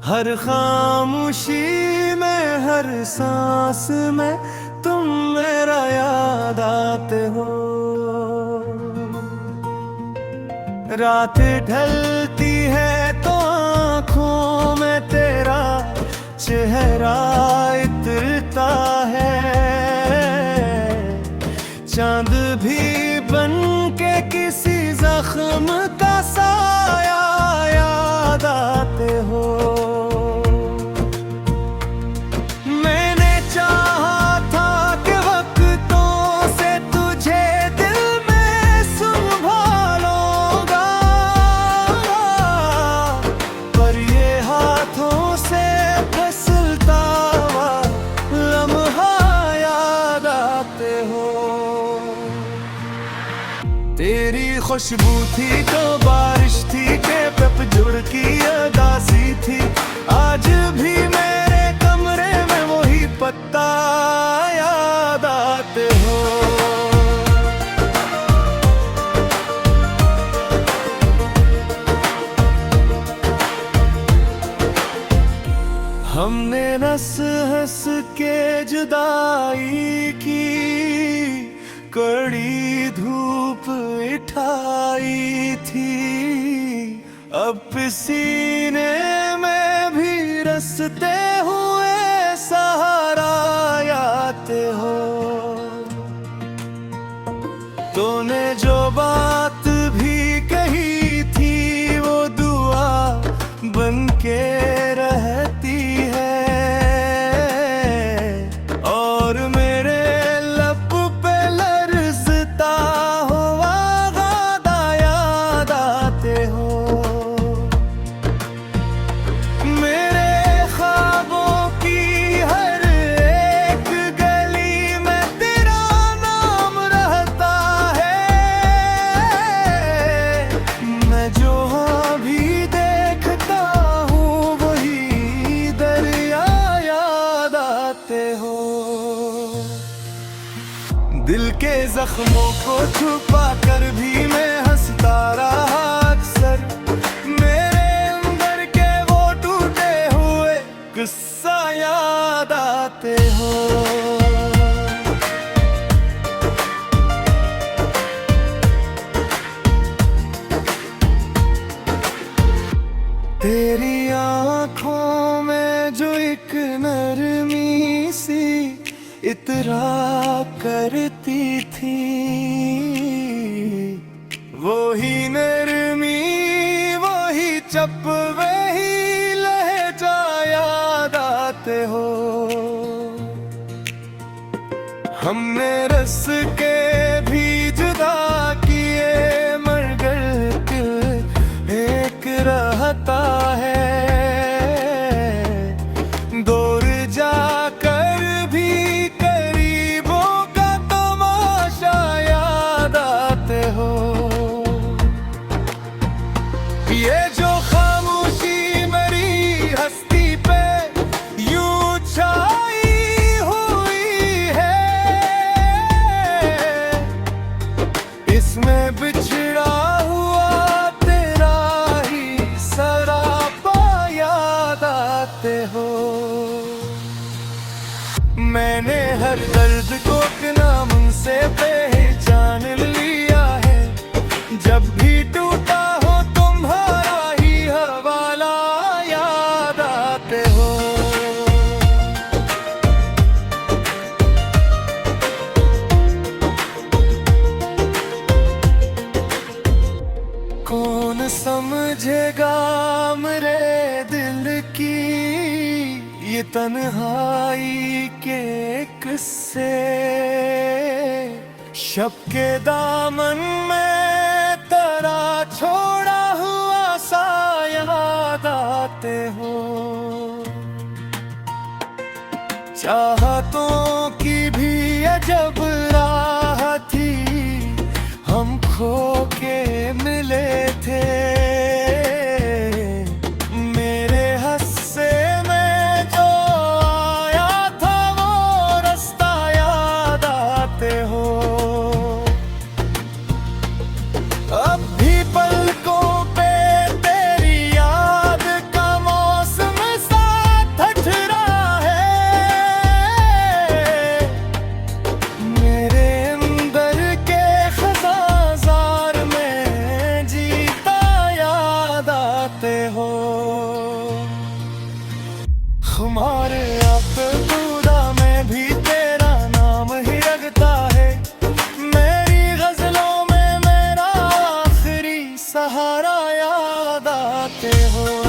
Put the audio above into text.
हर खामोशी में, हर सांस में तुम मेरा याद आते हो। रात ढलती है तो आँखों में तेरा चेहरा इतरता है। चांद भी बन के किसी जख्म का साया याद आते हो। मैंने चाहा था कि वक्तों से तुझे दिल में संभालूंगा, पर ये हाथों से फिसलता हुआ लम्हा याद आते हो। तेरी खुशबू थी तो बारिश थी के पतझड़ की अदासी थी। आज भी मेरे कमरे में वही पत्ता याद आते हो। हमने हंस हंस के जुदाई की, कड़ी धूप उठाई थी। अब सीने में भी रसते हुए सहारा आते हो। तूने जो बात भी कही थी वो दुआ बन के रहती है। और मेरे लब पे लरज़ता हुआ वादा याद आते हो। मेरे ख्वाबों की हर एक गली में तेरा नाम रहता है। मैं जो भी देखता हूँ वही दरिया याद आते हो। दिल के जख्मों को छुपा कर भी मैं हंसता रहा अक्सर। मेरे अंदर के वो टूटे हुए किस्सा याद आते हो। तेरी आँखों में जो एक नरमी सी इतरा करती थी, वही नरमी वही चप वही लहजा याद आते हो। हमने रस के भी जुदा किए मगर दिल एक रहता है। दूर जाकर भी करीबों का तमाशा याद आते हो। ये जो खामोशी मेरी हस्ती पे यूं छाई हुई है, इसमें बिछड़ा हुआ तेरा ही सरापा याद आते हो। मैंने हर दर्द को नाम से पहचान लिया है। जब भी टूटा हो तुम्हारा ही हवाला याद आते हो। कौन समझेगा मेरे दिल की ये तन्हाई के किस्से। शब के दामन में तेरा छोड़ा हुआ सा याद आते हो। चाहतों की भी अजब राह थी, हम खो के मिले थे। मेरे हस्से में जो आया था वो रास्ता याद आते हो। अब भी पलकों पे तेरी याद का मौसम जाते हो